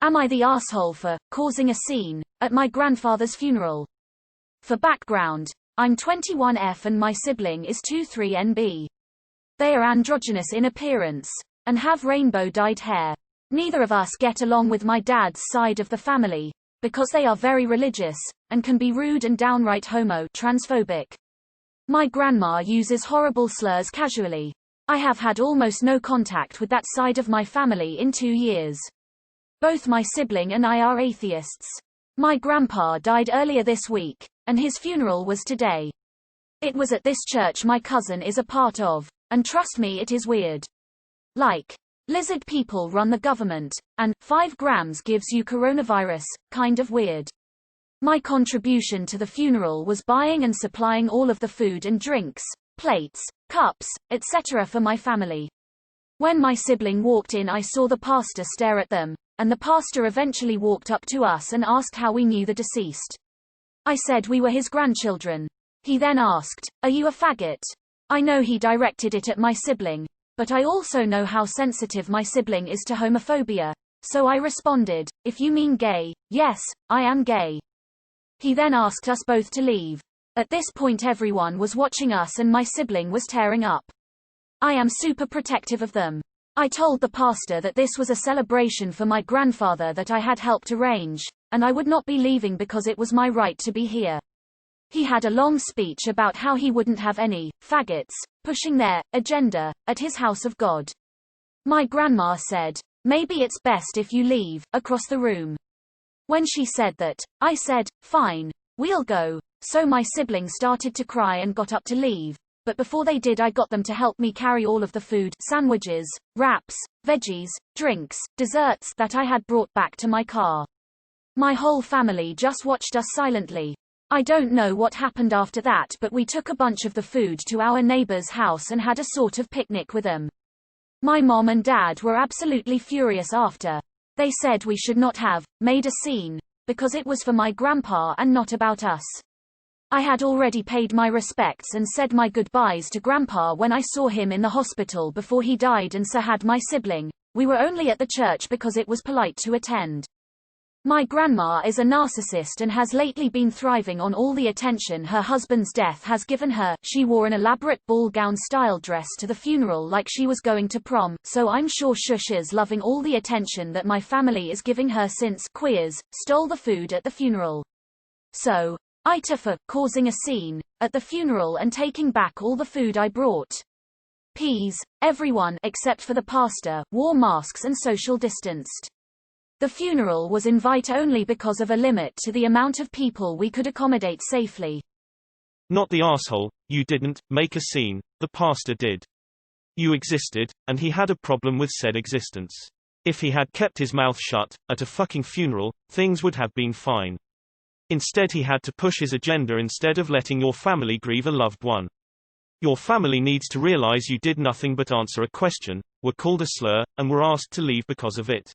Am I the asshole for causing a scene at my grandfather's funeral? For background, I'm 21F and my sibling is 23NB. They are androgynous in appearance and have rainbow-dyed hair. Neither of us get along with my dad's side of the family because they are very religious and can be rude and downright transphobic. My grandma uses horrible slurs casually. I have had almost no contact with that side of my family in 2 years. Both my sibling and I are atheists. My grandpa died earlier this week, and his funeral was today. It was at this church my cousin is a part of, and trust me, it is weird. Like, lizard people run the government, and 5 grams gives you coronavirus, kind of weird. My contribution to the funeral was buying and supplying all of the food and drinks, plates, cups, etc. for my family. When my sibling walked in, I saw the pastor stare at them, and the pastor eventually walked up to us and asked how we knew the deceased. I said we were his grandchildren. He then asked, "Are you a faggot?" I know he directed it at my sibling, but I also know how sensitive my sibling is to homophobia, so I responded, "If you mean gay, yes, I am gay." He then asked us both to leave. At this point everyone was watching us and my sibling was tearing up. I am super protective of them. I told the pastor that this was a celebration for my grandfather that I had helped arrange, and I would not be leaving because it was my right to be here. He had a long speech about how he wouldn't have any faggots pushing their agenda at his house of God. My grandma said, "Maybe it's best if you leave," across the room. When she said that, I said, "Fine, we'll go." So my siblings started to cry and got up to leave, but before they did I got them to help me carry all of the food, sandwiches, wraps, veggies, drinks, desserts that I had brought back to my car. My whole family just watched us silently. I don't know what happened after that, but we took a bunch of the food to our neighbor's house and had a sort of picnic with them. My mom and dad were absolutely furious after. They said we should not have made a scene, because it was for my grandpa and not about us. I had already paid my respects and said my goodbyes to grandpa when I saw him in the hospital before he died, and so had my sibling. We were only at the church because it was polite to attend. My grandma is a narcissist and has lately been thriving on all the attention her husband's death has given her. She wore an elaborate ball gown style dress to the funeral like she was going to prom, so I'm sure Shush is loving all the attention that my family is giving her since queers stole the food at the funeral. So, AITA for causing a scene at the funeral and taking back all the food I brought. Peas, everyone except for the pastor wore masks and social distanced. The funeral was invite only because of a limit to the amount of people we could accommodate safely. Not the asshole, you didn't make a scene, the pastor did. You existed, and he had a problem with said existence. If he had kept his mouth shut, at a fucking funeral, things would have been fine. Instead he had to push his agenda instead of letting your family grieve a loved one. Your family needs to realize you did nothing but answer a question, were called a slur, and were asked to leave because of it.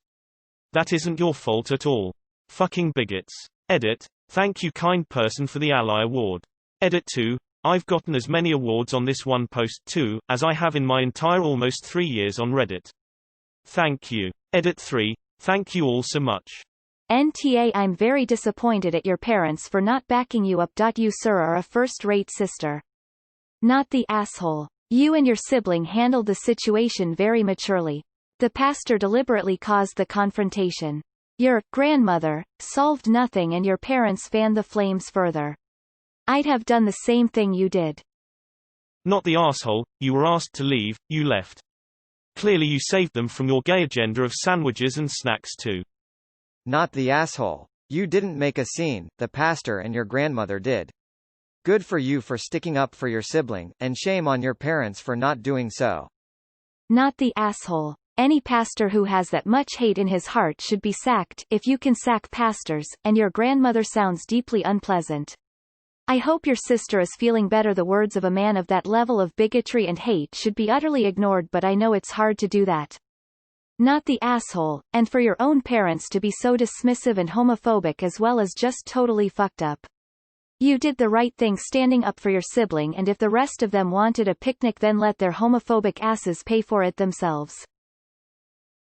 That isn't your fault at all. Fucking bigots. Edit. Thank you kind person for the Ally Award. Edit 2. I've gotten as many awards on this one post too, as I have in my entire almost 3 years on Reddit. Thank you. Edit 3. Thank you all so much. NTA I'm very disappointed at your parents for not backing you up. You sir are a first-rate sister. Not the asshole. You and your sibling handled the situation very maturely. The pastor deliberately caused the confrontation. Your grandmother solved nothing and your parents fanned the flames further. I'd have done the same thing you did. Not the asshole, you were asked to leave, you left. Clearly you saved them from your gay agenda of sandwiches and snacks too. Not the asshole. You didn't make a scene, the pastor and your grandmother did. Good for you for sticking up for your sibling, and shame on your parents for not doing so. Not the asshole. Any pastor who has that much hate in his heart should be sacked, if you can sack pastors, and your grandmother sounds deeply unpleasant. I hope your sister is feeling better. The words of a man of that level of bigotry and hate should be utterly ignored, but I know it's hard to do that. Not the asshole, and for your own parents to be so dismissive and homophobic as well is just totally fucked up. You did the right thing standing up for your sibling, and if the rest of them wanted a picnic then let their homophobic asses pay for it themselves.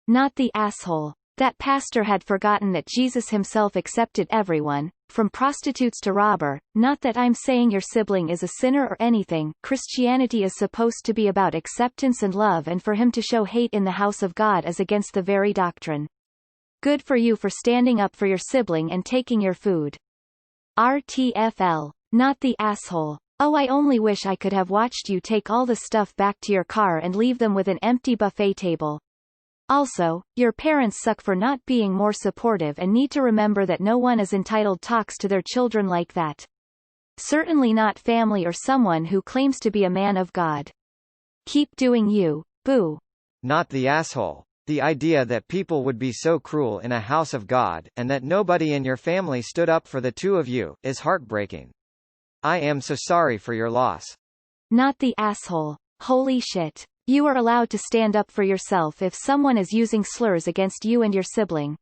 Not the asshole. That pastor had forgotten that Jesus himself accepted everyone, from prostitutes to robber. Not that I'm saying your sibling is a sinner or anything. Christianity is supposed to be about acceptance and love, and for him to show hate in the house of God is against the very doctrine. Good for you for standing up for your sibling and taking your food. RTFL. Not the asshole. Oh, I only wish I could have watched you take all the stuff back to your car and leave them with an empty buffet table. Also, your parents suck for not being more supportive and need to remember that no one is entitled talks to their children like that. Certainly not family or someone who claims to be a man of God. Keep doing you, boo. Not the asshole. The idea that people would be so cruel in a house of God, and that nobody in your family stood up for the two of you, is heartbreaking. I am so sorry for your loss. Not the asshole. Holy shit. You are allowed to stand up for yourself if someone is using slurs against you and your sibling.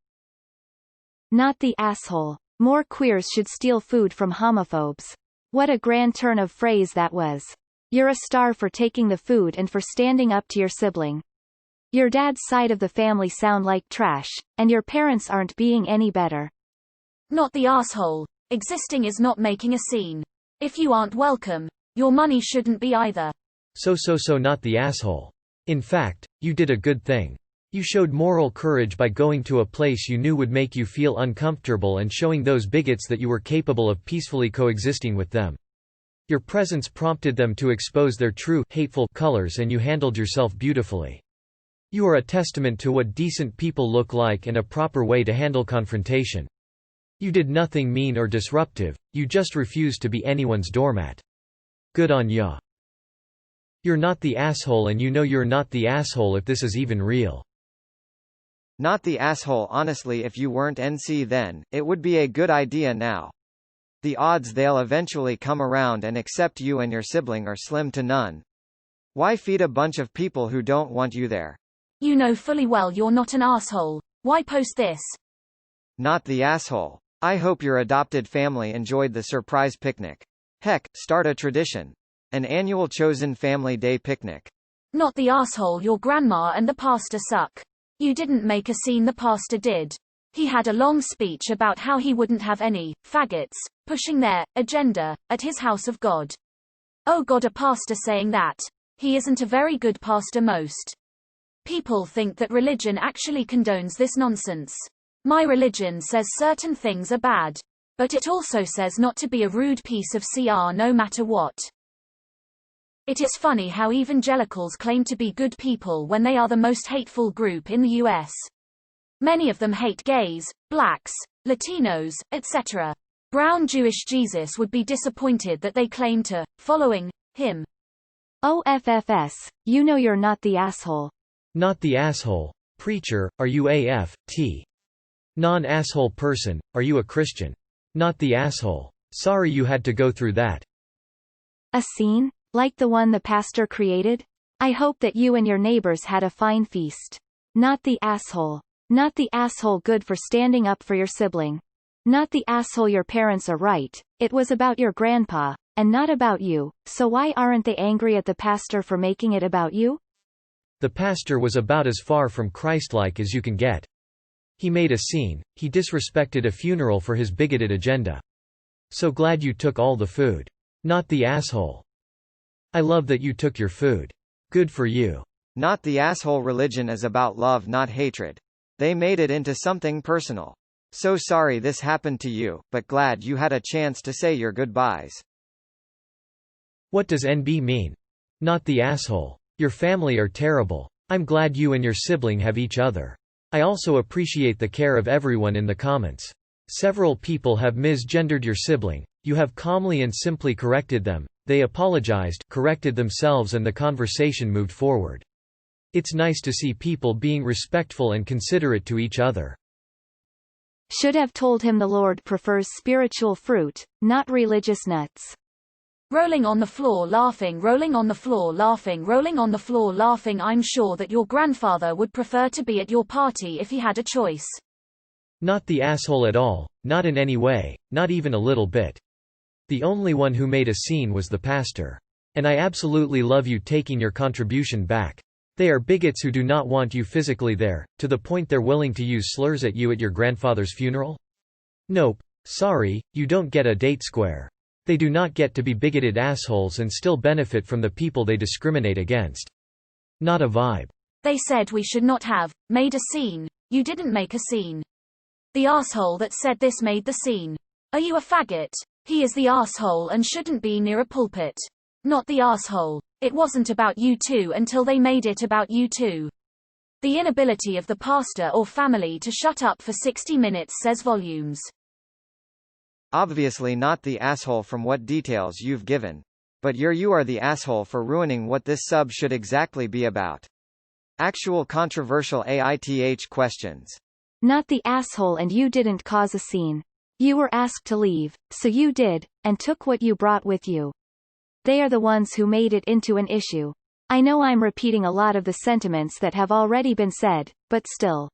Not the asshole. More queers should steal food from homophobes. What a grand turn of phrase that was. You're a star for taking the food and for standing up to your sibling. Your dad's side of the family sound like trash, and your parents aren't being any better. Not the asshole. Existing is not making a scene. If you aren't welcome, your money shouldn't be either. So not the asshole. In fact, you did a good thing. You showed moral courage by going to a place you knew would make you feel uncomfortable and showing those bigots that you were capable of peacefully coexisting with them. Your presence prompted them to expose their true, hateful colors, and you handled yourself beautifully. You are a testament to what decent people look like and a proper way to handle confrontation. You did nothing mean or disruptive, you just refused to be anyone's doormat. Good on ya. You're not the asshole, and you know you're not the asshole if this is even real. Not the asshole. Honestly, if you weren't NC then, it would be a good idea now. The odds they'll eventually come around and accept you and your sibling are slim to none. Why feed a bunch of people who don't want you there? You know fully well you're not an asshole. Why post this? Not the asshole. I hope your adopted family enjoyed the surprise picnic. Heck, start a tradition. An annual chosen family day picnic. Not the asshole. Your grandma and the pastor suck. You didn't make a scene, the pastor did. He had a long speech about how he wouldn't have any faggots pushing their agenda at his house of God. Oh God, a pastor saying that. He isn't a very good pastor. Most people think that religion actually condones this nonsense. My religion says certain things are bad, but it also says not to be a rude piece of CR no matter what. It is funny how evangelicals claim to be good people when they are the most hateful group in the US. Many of them hate gays, blacks, Latinos, etc. Brown Jewish Jesus would be disappointed that they claim to following him. OFFS, you know you're not the asshole. Not the asshole. Preacher, are you AF/T? Non-asshole person, are you a Christian? Not the asshole. Sorry you had to go through that. A scene? Like the one the pastor created? I hope that you and your neighbors had a fine feast. Not the asshole. Not the asshole. Good for standing up for your sibling. Not the asshole. Your parents are right. It was about your grandpa, and not about you, so why aren't they angry at the pastor for making it about you? The pastor was about as far from Christ-like as you can get. He made a scene, he disrespected a funeral for his bigoted agenda. So glad you took all the food. Not the asshole. I love that you took your food. Good for you. Not the asshole. Religion is about love, not hatred. They made it into something personal. So sorry this happened to you, but glad you had a chance to say your goodbyes. What does NB mean? Not the asshole. Your family are terrible. I'm glad you and your sibling have each other. I also appreciate the care of everyone in the comments. Several people have misgendered your sibling. You have calmly and simply corrected them. They apologized, corrected themselves, and the conversation moved forward. It's nice to see people being respectful and considerate to each other. Should have told him the Lord prefers spiritual fruit, not religious nuts. Rolling on the floor laughing, rolling on the floor laughing, rolling on the floor laughing. I'm sure that your grandfather would prefer to be at your party if he had a choice. Not the asshole at all, not in any way, not even a little bit. The only one who made a scene was the pastor. And I absolutely love you taking your contribution back. They are bigots who do not want you physically there, to the point they're willing to use slurs at you at your grandfather's funeral? Nope. Sorry, you don't get a date square. They do not get to be bigoted assholes and still benefit from the people they discriminate against. Not a vibe. They said we should not have made a scene. You didn't make a scene. The asshole that said this made the scene. Are you a faggot? He is the asshole and shouldn't be near a pulpit. Not the asshole. It wasn't about you two until they made it about you two. The inability of the pastor or family to shut up for 60 minutes says volumes. Obviously not the asshole from what details you've given. But you are the asshole for ruining what this sub should exactly be about. Actual controversial AITA questions. Not the asshole, and you didn't cause a scene. You were asked to leave, so you did, and took what you brought with you. They are the ones who made it into an issue. I know I'm repeating a lot of the sentiments that have already been said, but still.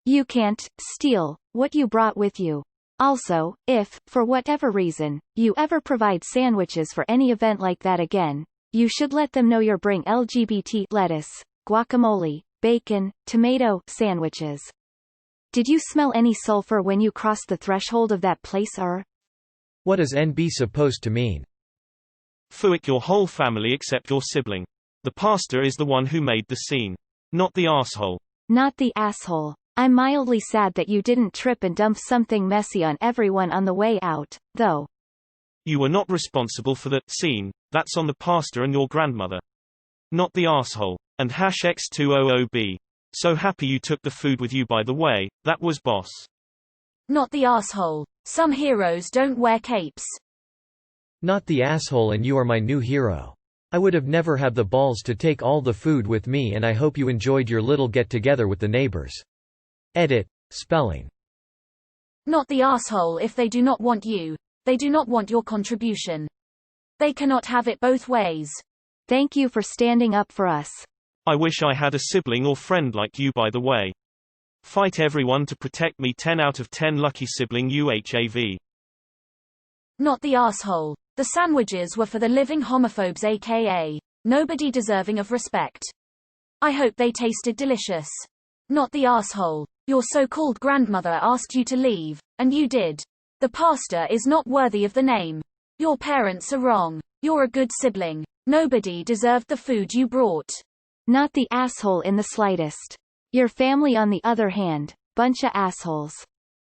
You can't steal what you brought with you. Also, if, for whatever reason, you ever provide sandwiches for any event like that again, you should let them know you're bring LGBT lettuce, guacamole, bacon, tomato sandwiches. Did you smell any sulfur when you crossed the threshold of that place, or? What is NB supposed to mean? Fuck your whole family except your sibling. The pastor is the one who made the scene. Not the asshole. Not the asshole. I'm mildly sad that you didn't trip and dump something messy on everyone on the way out, though. You were not responsible for the scene. That's on the pastor and your grandmother. Not the asshole. And #X200B. So happy you took the food with you, by the way. That was boss. Not the asshole. Some heroes don't wear capes. Not the asshole, and you are my new hero. I would have never had the balls to take all the food with me, and I hope you enjoyed your little get-together with the neighbors. Edit. Spelling. Not the asshole. If they do not want you, they do not want your contribution. They cannot have it both ways. Thank you for standing up for us. I wish I had a sibling or friend like you, by the way. Fight everyone to protect me. 10 out of 10 lucky sibling UHAV. Not the asshole. The sandwiches were for the living homophobes, aka nobody deserving of respect. I hope they tasted delicious. Not the asshole. Your so-called grandmother asked you to leave, and you did. The pastor is not worthy of the name. Your parents are wrong. You're a good sibling. Nobody deserved the food you brought. Not the asshole in the slightest. Your family, on the other hand, bunch of assholes.